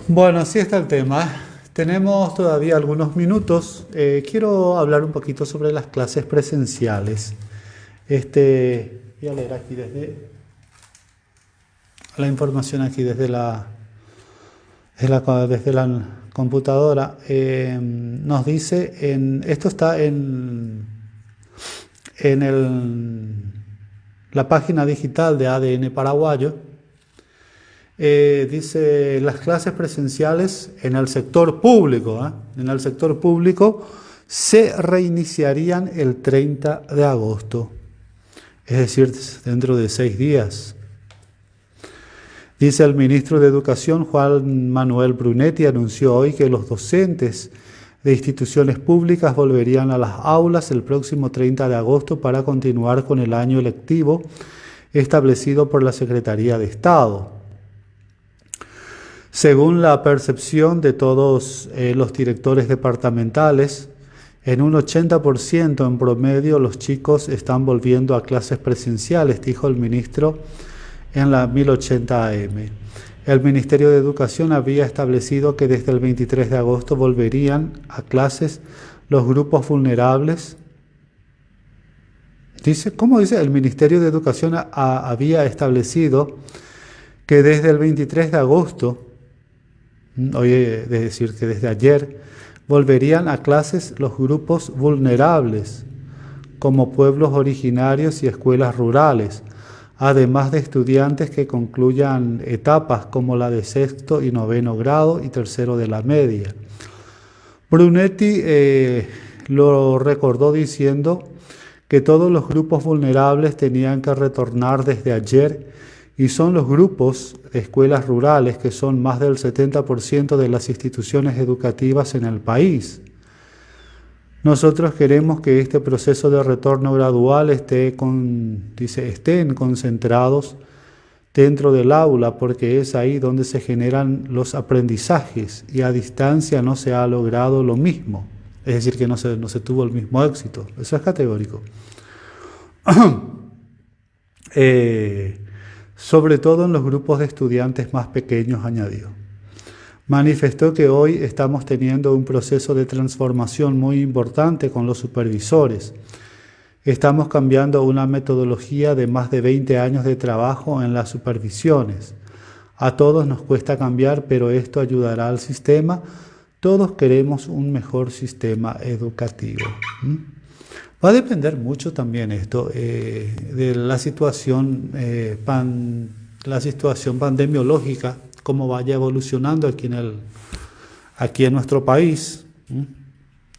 Bueno, así está el tema. Tenemos todavía algunos minutos. Quiero hablar un poquito sobre las clases presenciales. Voy a leer aquí desde la información aquí desde la computadora. Nos dice, esto está en la página digital de ADN Paraguayo. Dice las clases presenciales en el sector público, en el sector público se reiniciarían el 30 de agosto, es decir, dentro de 6 días. Dice el ministro de Educación, Juan Manuel Brunetti, anunció hoy que los docentes de instituciones públicas volverían a las aulas el próximo 30 de agosto para continuar con el año lectivo establecido por la Secretaría de Estado. Según la percepción de todos los directores departamentales, en un 80% en promedio los chicos están volviendo a clases presenciales, dijo el ministro en la 1080 AM. El Ministerio de Educación había establecido que desde el 23 de agosto volverían a clases los grupos vulnerables. ¿Cómo dice? El Ministerio de Educación había establecido que desde el 23 de agosto, hoy es decir, que desde ayer, volverían a clases los grupos vulnerables, como pueblos originarios y escuelas rurales, además de estudiantes que concluyan etapas como la de sexto y noveno grado y tercero de la media. Brunetti lo recordó diciendo que todos los grupos vulnerables tenían que retornar desde ayer y son los grupos de escuelas rurales que son más del 70% de las instituciones educativas en el país. Nosotros queremos que este proceso de retorno gradual estén concentrados dentro del aula, porque es ahí donde se generan los aprendizajes y a distancia no se ha logrado lo mismo. Es decir, que no se tuvo el mismo éxito. Eso es categórico. Sobre todo en los grupos de estudiantes más pequeños, añadió. Manifestó que hoy estamos teniendo un proceso de transformación muy importante con los supervisores. Estamos cambiando una metodología de más de 20 años de trabajo en las supervisiones. A todos nos cuesta cambiar, pero esto ayudará al sistema. Todos queremos un mejor sistema educativo. Va a depender mucho también esto de la situación pandemiológica, cómo vaya evolucionando aquí en nuestro país.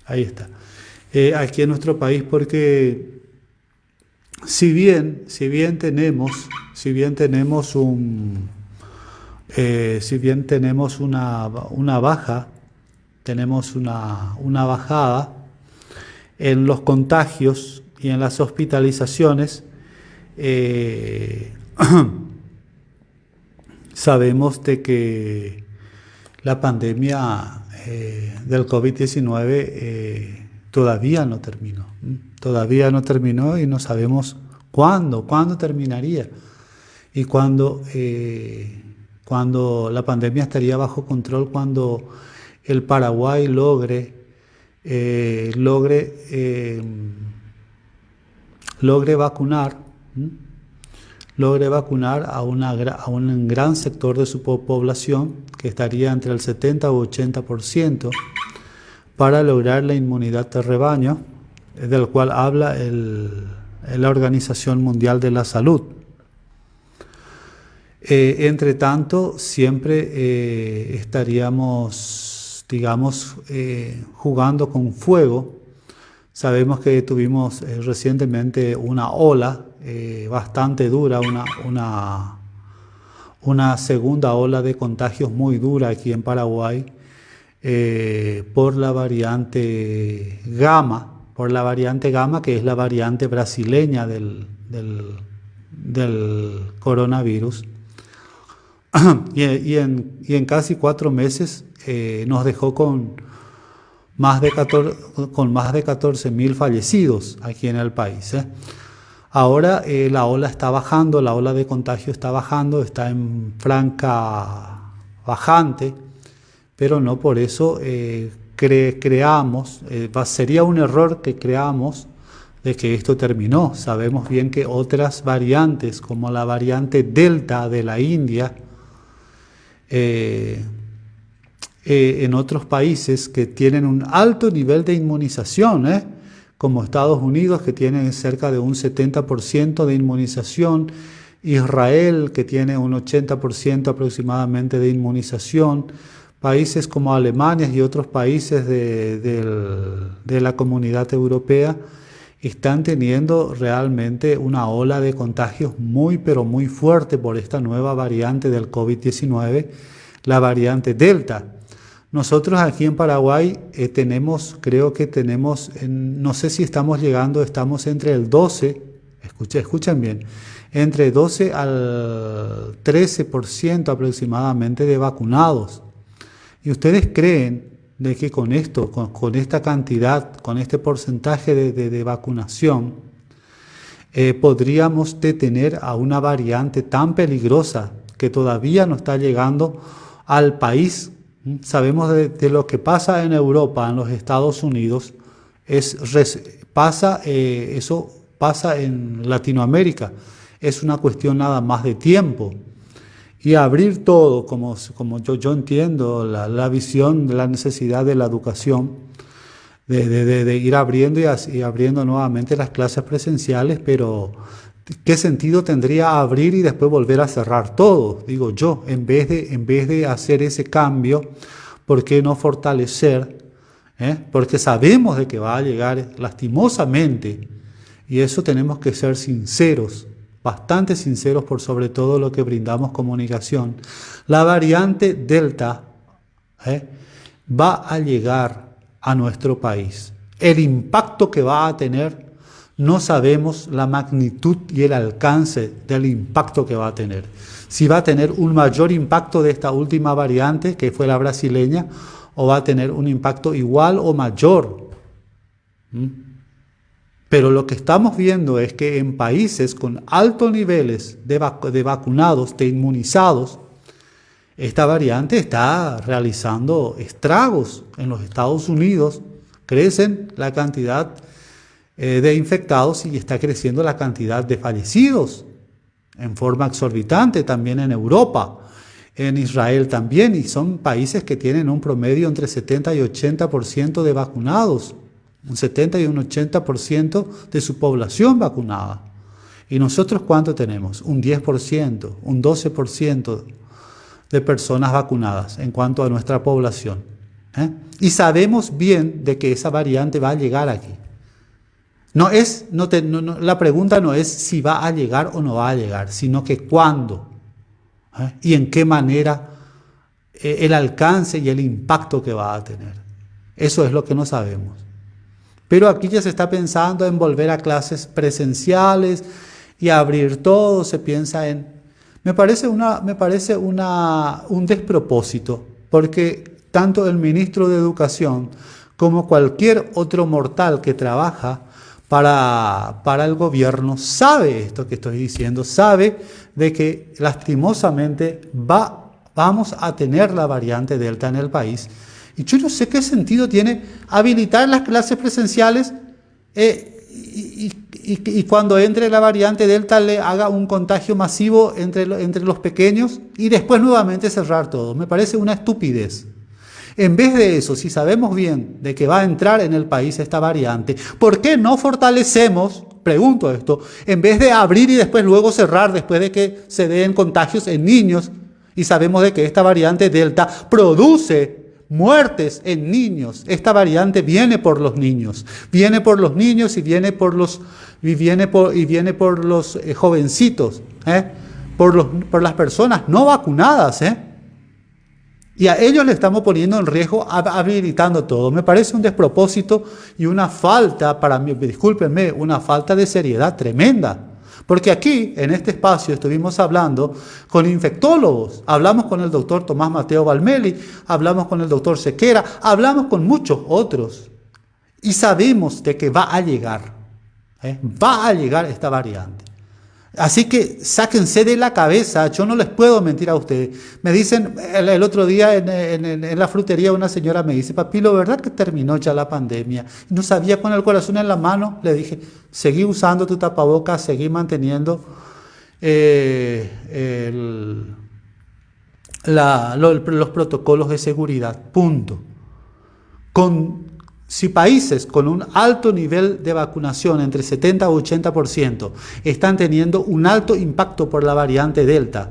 Ahí está. Aquí en nuestro país, porque si bien tenemos una baja, tenemos una bajada en los contagios y en las hospitalizaciones, sabemos de que la pandemia del COVID-19 todavía no terminó. Todavía no terminó y no sabemos cuándo terminaría y cuándo la pandemia estaría bajo control, cuando el Paraguay logre vacunar a un gran sector de su población, que estaría entre el 70 u 80%, para lograr la inmunidad de rebaño, del cual habla la Organización Mundial de la Salud. Entre tanto, siempre estaríamos, jugando con fuego. Sabemos que tuvimos recientemente una ola bastante dura, una segunda ola de contagios muy dura aquí en Paraguay por la variante Gamma, que es la variante brasileña del coronavirus. y en casi 4 meses nos dejó con más de 14.000 fallecidos aquí en el país. Ahora la ola está bajando, la ola de contagio está bajando, está en franca bajante. pero no por eso creamos, sería un error que creamos de que esto terminó. Sabemos bien que otras variantes, como la variante Delta de la India, en otros países que tienen un alto nivel de inmunización, como Estados Unidos, que tiene cerca de un 70% de inmunización, Israel, que tiene un 80% aproximadamente de inmunización, países como Alemania y otros países de la Comunidad Europea están teniendo realmente una ola de contagios muy, pero muy fuerte por esta nueva variante del COVID-19, la variante Delta. Nosotros aquí en Paraguay creo que tenemos, no sé si estamos llegando, estamos entre el 12, escuchen bien, entre 12 al 13% aproximadamente de vacunados. ¿Y ustedes creen de que con esto, con esta cantidad, con este porcentaje de vacunación, podríamos detener a una variante tan peligrosa que todavía no está llegando al país? Sabemos de lo que pasa en Europa, en los Estados Unidos, eso pasa en Latinoamérica, es una cuestión nada más de tiempo. Y abrir todo, como yo entiendo la visión de la necesidad de la educación, de ir abriendo y abriendo nuevamente las clases presenciales, pero ¿qué sentido tendría abrir y después volver a cerrar todo? Digo yo, en vez de hacer ese cambio, ¿por qué no fortalecer? Porque sabemos de que va a llegar lastimosamente, y eso tenemos que ser sinceros, bastante sinceros por sobre todo lo que brindamos comunicación. La variante Delta va a llegar a nuestro país. El impacto que va a tener, no sabemos la magnitud y el alcance del impacto que va a tener. Si va a tener un mayor impacto de esta última variante, que fue la brasileña, o va a tener un impacto igual o mayor. Pero lo que estamos viendo es que en países con altos niveles de vacunados, de inmunizados, esta variante está realizando estragos. En los Estados Unidos crecen la cantidad de infectados y está creciendo la cantidad de fallecidos en forma exorbitante, también en Europa, en Israel también, y son países que tienen un promedio entre 70 y 80% de vacunados, un 70 y un 80% de su población vacunada. ¿Y nosotros cuánto tenemos? Un 10%, un 12% de personas vacunadas en cuanto a nuestra población. Y sabemos bien de que esa variante va a llegar aquí. La pregunta no es si va a llegar o no va a llegar, sino que cuándo y en qué manera, el alcance y el impacto que va a tener. Eso es lo que no sabemos. Pero aquí ya se está pensando en volver a clases presenciales y abrir todo, se piensa en... Me parece un despropósito, porque tanto el ministro de Educación como cualquier otro mortal que trabaja para el gobierno sabe esto que estoy diciendo, sabe de que lastimosamente vamos a tener la variante Delta en el país. Y yo no sé qué sentido tiene habilitar las clases presenciales y cuando entre la variante Delta le haga un contagio masivo entre los pequeños y después nuevamente cerrar todo. Me parece una estupidez. En vez de eso, si sabemos bien de que va a entrar en el país esta variante, ¿por qué no fortalecemos, pregunto esto, en vez de abrir y después luego cerrar después de que se den contagios en niños y sabemos de que esta variante Delta produce muertes en niños? Esta variante viene por los niños y viene por los jovencitos, por las personas no vacunadas, Y a ellos le estamos poniendo en riesgo, habilitando todo. Me parece un despropósito y una falta, para mí, discúlpenme, una falta de seriedad tremenda. Porque aquí, en este espacio, estuvimos hablando con infectólogos, hablamos con el doctor Tomás Mateo Valmeli, hablamos con el doctor Sequera, hablamos con muchos otros. Y sabemos de que va a llegar esta variante. Así que sáquense de la cabeza, yo no les puedo mentir a ustedes. Me dicen, el otro día en la frutería una señora me dice, Papilo, ¿verdad que terminó ya la pandemia? Y no sabía, con el corazón en la mano, le dije, seguí usando tu tapabocas, seguí manteniendo los protocolos de seguridad, punto. Si países con un alto nivel de vacunación, entre 70 y 80%, están teniendo un alto impacto por la variante Delta,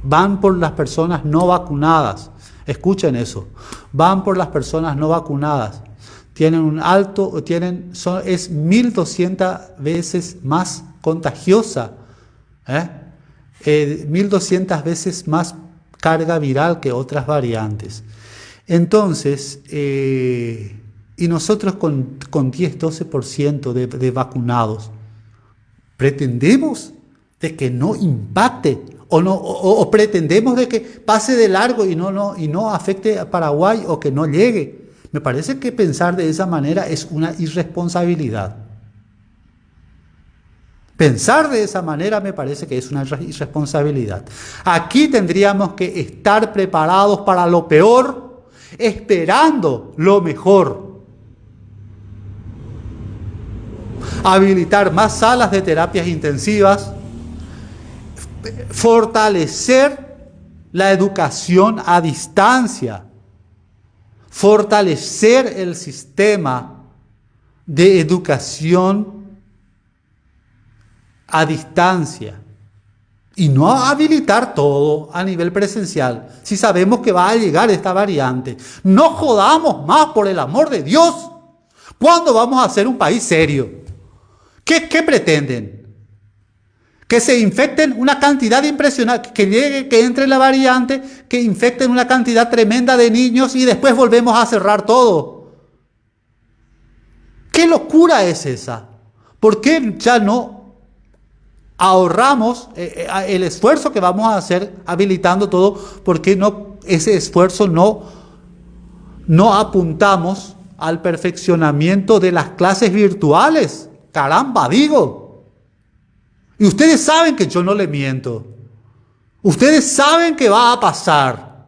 van por las personas no vacunadas. Escuchen eso, van por las personas no vacunadas. Tienen un alto, es 1200 veces más contagiosa, 1200 veces más carga viral que otras variantes. Entonces, y nosotros con 10-12% de vacunados, pretendemos de que no impacte o pretendemos de que pase de largo y no afecte a Paraguay o que no llegue. Me parece que pensar de esa manera es una irresponsabilidad. Pensar de esa manera me parece que es una irresponsabilidad. Aquí tendríamos que estar preparados para lo peor, esperando lo mejor. Habilitar más salas de terapias intensivas, fortalecer la educación a distancia, fortalecer el sistema de educación a distancia y no habilitar todo a nivel presencial si sabemos que va a llegar esta variante. No jodamos más, por el amor de Dios. ¿Cuándo vamos a ser un país serio? ¿Qué pretenden? Que se infecten una cantidad impresionante, que entre la variante, que infecten una cantidad tremenda de niños y después volvemos a cerrar todo. ¿Qué locura es esa? ¿Por qué ya no ahorramos el esfuerzo que vamos a hacer habilitando todo? ¿Por qué no ese esfuerzo no apuntamos al perfeccionamiento de las clases virtuales? Caramba, digo. Y ustedes saben que yo no le miento. Ustedes saben que va a pasar.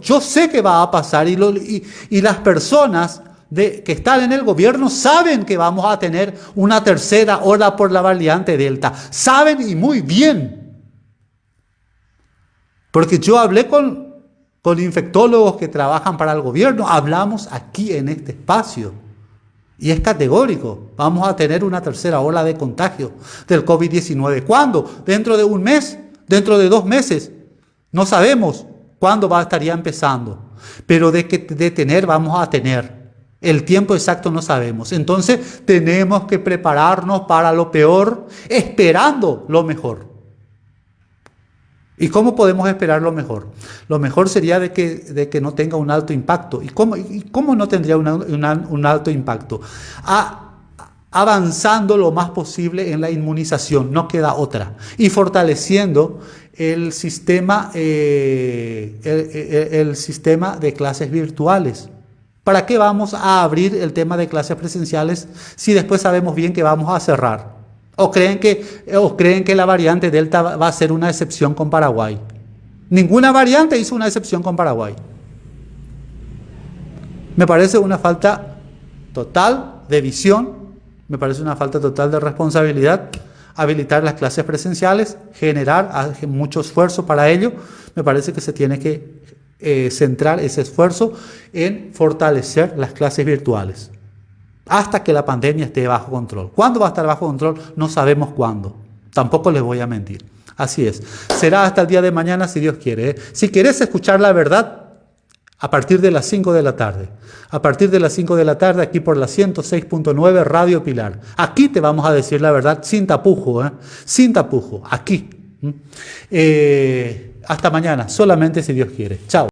Yo sé que va a pasar y las personas que están en el gobierno saben que vamos a tener una tercera ola por la variante Delta. Saben y muy bien. Porque yo hablé con infectólogos que trabajan para el gobierno, hablamos aquí en este espacio. Y es categórico, vamos a tener una tercera ola de contagio del COVID-19. ¿Cuándo? ¿Dentro de un mes? ¿Dentro de 2 meses? No sabemos cuándo estaría empezando. Pero de tener, vamos a tener. El tiempo exacto no sabemos. Entonces tenemos que prepararnos para lo peor, esperando lo mejor. ¿Y cómo podemos esperar lo mejor? Lo mejor sería de que no tenga un alto impacto. ¿Y cómo no tendría un alto impacto? Avanzando lo más posible en la inmunización, no queda otra. Y fortaleciendo el sistema de clases virtuales. ¿Para qué vamos a abrir el tema de clases presenciales si después sabemos bien que vamos a cerrar? ¿O creen que la variante Delta va a ser una excepción con Paraguay? Ninguna variante hizo una excepción con Paraguay. Me parece una falta total de visión, me parece una falta total de responsabilidad habilitar las clases presenciales, generar mucho esfuerzo para ello. Me parece que se tiene que centrar ese esfuerzo en fortalecer las clases virtuales hasta que la pandemia esté bajo control. ¿Cuándo va a estar bajo control? No sabemos cuándo. Tampoco les voy a mentir. Así es. Será hasta el día de mañana, si Dios quiere. Si quieres escuchar la verdad, a partir de las 5 de la tarde. A partir de las 5 de la tarde, aquí por la 106.9 Radio Pilar. Aquí te vamos a decir la verdad sin tapujo, sin tapujo. Aquí. Hasta mañana, solamente si Dios quiere. Chao.